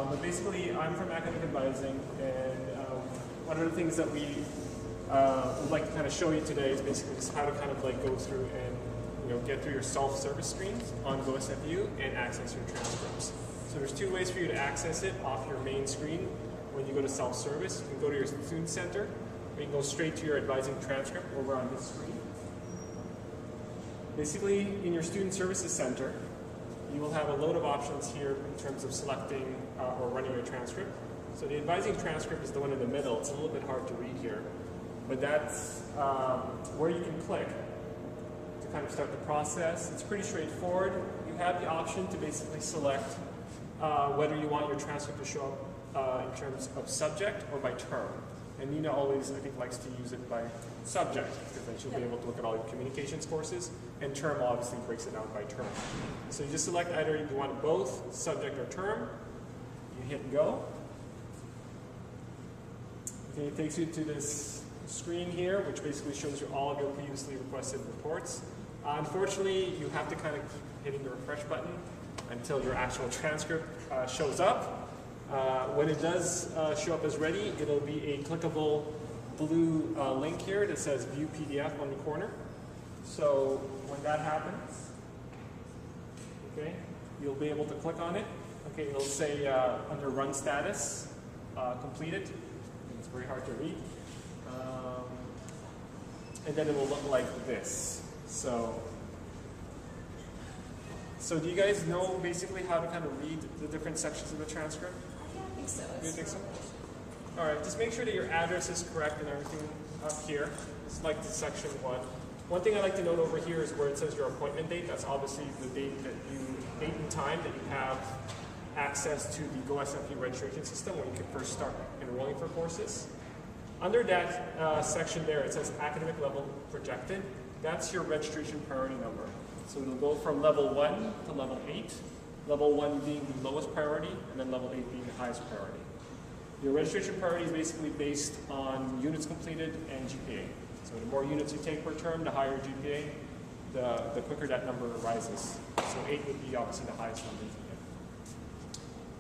But basically, I'm from academic advising, and one of the things that we would like to kind of show you today is basically just how to kind of like go through and get through your self-service screens on GoSFU and access your transcripts. So there's two ways for you to access it off your main screen. When you go to self-service, you can go to your student center, or you can go straight to your advising transcript over on this screen. Basically, in your student services center, you will have a load of options here in terms of selecting or running your transcript. So the advising transcript is the one in the middle. It's a little bit hard to read here, but that's where you can click to kind of start the process. It's pretty straightforward. You have the option to basically select whether you want your transcript to show up in terms of subject or by term. And Nina always, I think, likes to use it by subject, because then she'll be able to look at all your communications courses, and term obviously breaks it down by term. So you just select either you want both subject or term, you hit go. Okay, it takes you to this screen here, which basically shows you all of your previously requested reports. Unfortunately, you have to kind of keep hitting the refresh button until your actual transcript shows up. When it does show up as ready, it'll be a clickable blue link here that says View PDF on the corner. So when that happens, okay, you'll be able to click on it. Okay, it'll say under Run Status, completed. It's very hard to read. And then it will look like this. So do you guys know basically how to kind of read the different sections of the transcript? I think so. You think so? All right, just make sure that your address is correct and everything up here. It's like the section 1. One thing I like to note over here is where it says your appointment date. That's obviously the date and time that you have access to the GoSFU registration system when you can first start enrolling for courses. Under that section there, it says academic level projected. That's your registration priority number. So it'll go from level 1 to level 8. Level 1 being the lowest priority, and then level 8 being the highest priority. Your registration priority is basically based on units completed and GPA. So the more units you take per term, the higher GPA, the quicker that number rises. So 8 would be obviously the highest number you get.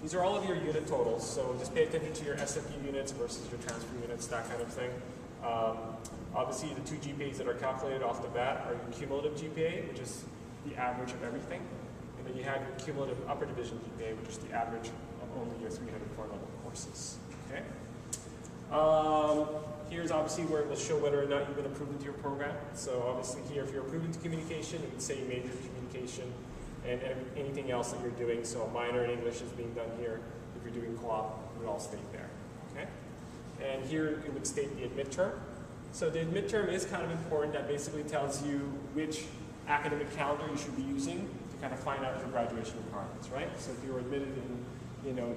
These are all of your unit totals, so just pay attention to your SFU units versus your transfer units, that kind of thing. Obviously, the 2 GPAs that are calculated off the bat are your cumulative GPA, which is the average of everything. And then you have your cumulative upper division GPA, which is the average of only your 304 level courses. Okay. Here's obviously where it will show whether or not you've been approved into your program. So obviously here, if you're approved into communication, it would say major communication and anything else that you're doing. So a minor in English is being done here. If you're doing co-op, it would all state there. Okay. And here it would state the admit term. So the admit term is kind of important. That basically tells you which academic calendar you should be using to kind of find out your graduation requirements, right? So if you were admitted in,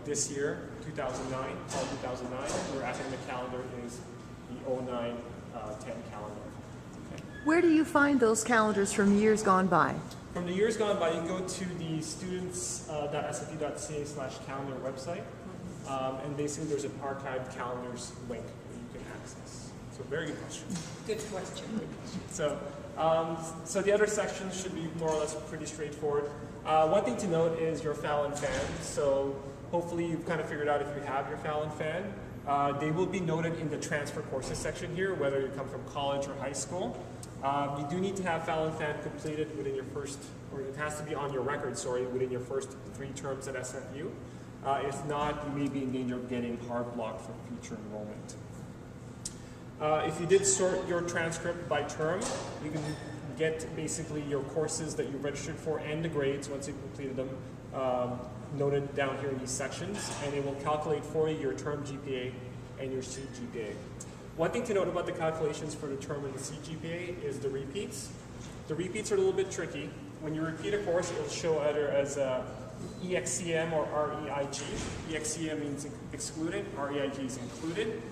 this year, 2009, fall 2009, your academic calendar is the 09-10 calendar. Okay. Where do you find those calendars from years gone by? From the years gone by, you can go to the students.sfu.ca/calendar website, and basically there's an archived calendars link that you can access. So very good question. Good question. Good question. So the other sections should be more or less pretty straightforward. One thing to note is your FAL and FAN. So hopefully you've kind of figured out if you have your FAL and FAN. They will be noted in the transfer courses section here, whether you come from college or high school. You do need to have FAL and FAN completed within your first, or it has to be on your record, within your first 3 terms at SFU. If not, you may be in danger of getting hard blocked for future enrollment. If you did sort your transcript by term, you can get basically your courses that you registered for and the grades once you've completed them noted down here in these sections, and it will calculate for you your term GPA and your C GPA. One thing to note about the calculations for the term and the C GPA is the repeats. The repeats are a little bit tricky. When you repeat a course, it will show either as EXCM or REIG. EXCM means excluded, REIG is included.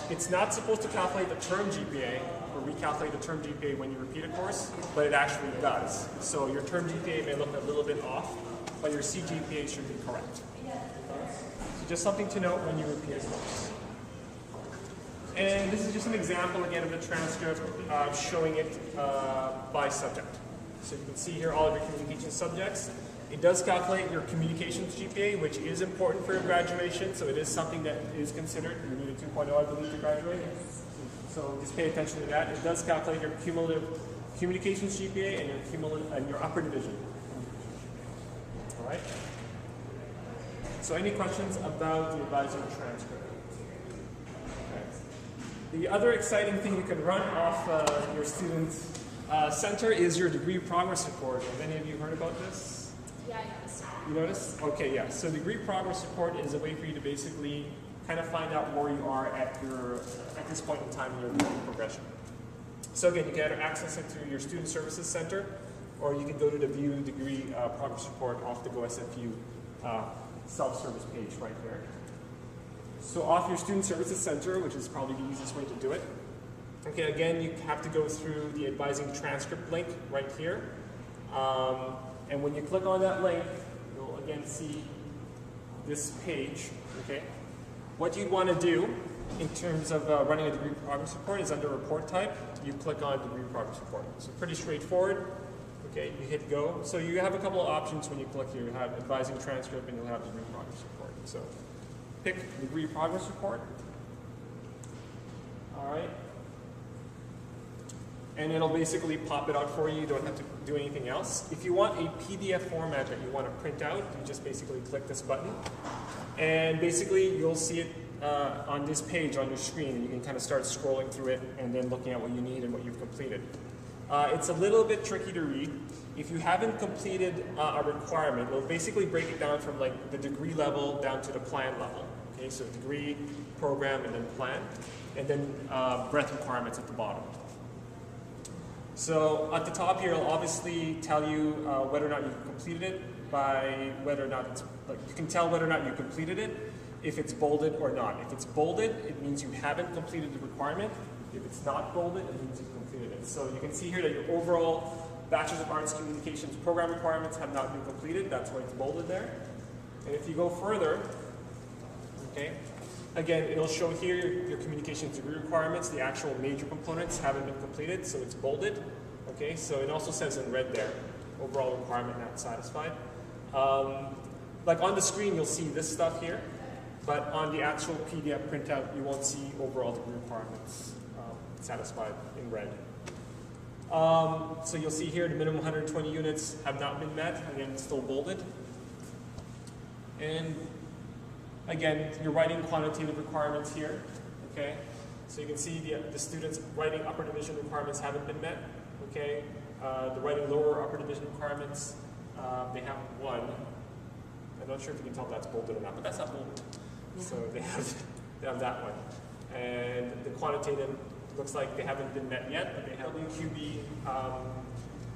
It's not supposed to calculate the term GPA or recalculate the term GPA when you repeat a course, but it actually does. So your term GPA may look a little bit off, but your C GPA should be correct. So just something to note when you repeat a course. And this is just an example again of the transcript showing it by subject. So you can see here all of your communication subjects. It does calculate your communications GPA, which is important for your graduation, so it is something that is considered. You need a 2.0, I believe, to graduate. So just pay attention to that. It does calculate your cumulative communications GPA and your cumulative and your upper division. All right. So any questions about the advising transcript? Okay. The other exciting thing you can run off your student center is your degree progress report. Have any of you heard about this? Yeah, I noticed. You noticed? Okay, yeah. So degree progress report is a way for you to basically kind of find out where you are at this point in time in your degree progression. So again, you can either access it through your Student Services Center, or you can go to the View Degree Progress Report off the GoSFU self-service page right there. So off your Student Services Center, which is probably the easiest way to do it. Okay, again, you have to go through the advising transcript link right here. And when you click on that link, you'll again see this page, okay? What you'd want to do in terms of running a degree progress report is under report type, you click on degree progress report. So pretty straightforward, okay? You hit go. So you have a couple of options when you click here. You have advising transcript and you'll have degree progress report. So pick degree progress report. All right. And it'll basically pop it out for you. You don't have to do anything else. If you want a PDF format that you want to print out, you just basically click this button. And basically, you'll see it on this page on your screen. And you can kind of start scrolling through it and then looking at what you need and what you've completed. It's a little bit tricky to read. If you haven't completed a requirement, it'll basically break it down from like the degree level down to the plan level. Okay, so degree, program, and then plan. And then breadth requirements at the bottom. So at the top here, it'll obviously tell you whether or not you completed it by whether or not it's, like, you can tell whether or not you completed it if it's bolded or not. If it's bolded, it means you haven't completed the requirement. If it's not bolded, it means you've completed it. So you can see here that your overall Bachelor's of Arts Communications program requirements have not been completed. That's why it's bolded there. And if you go further, okay, again, it'll show here your communications degree requirements. The actual major components haven't been completed, so it's bolded. Okay, so it also says in red there, overall requirement not satisfied. Like on the screen, you'll see this stuff here, but on the actual PDF printout, you won't see overall degree requirements satisfied in red. So you'll see here the minimum 120 units have not been met. Again, it's still bolded. And again, you're writing quantitative requirements here, okay? So you can see the students' writing upper division requirements haven't been met, okay? The writing lower upper division requirements, they have one. I'm not sure if you can tell if that's bolded or not, but that's not bolded. So they have that one. And the quantitative looks like they haven't been met yet, but they have QB,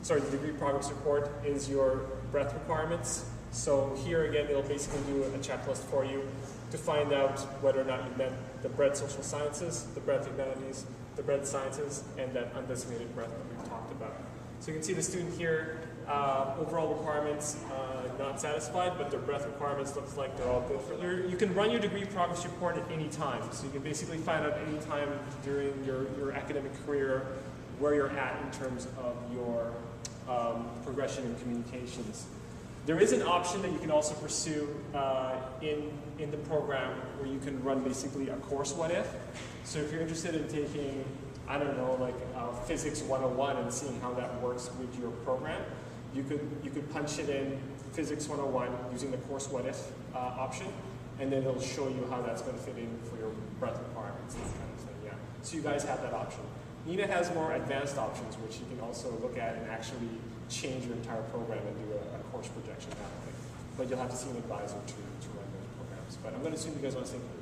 the degree progress report is your breadth requirements. So here again, it'll basically do a checklist for you to find out whether or not you've met the breadth social sciences, the breadth humanities, the breadth sciences, and that undesignated breadth that we've talked about. So you can see the student here, overall requirements not satisfied, but their breadth requirements looks like they're all good for it. You can run your degree progress report at any time. So you can basically find out any time during your academic career where you're at in terms of your progression in communications. There is an option that you can also pursue in the program where you can run basically a course what if. So if you're interested in taking, I don't know, like Physics 101 and seeing how that works with your program, you could punch it in Physics 101 using the course what if option, and then it'll show you how that's going to fit in for your breadth requirements and that kind of thing. Yeah. So you guys have that option. Nina has more advanced options, which you can also look at and actually change your entire program and do a course projection that way. But you'll have to see an advisor to run those programs. But I'm going to assume you guys want to say anything.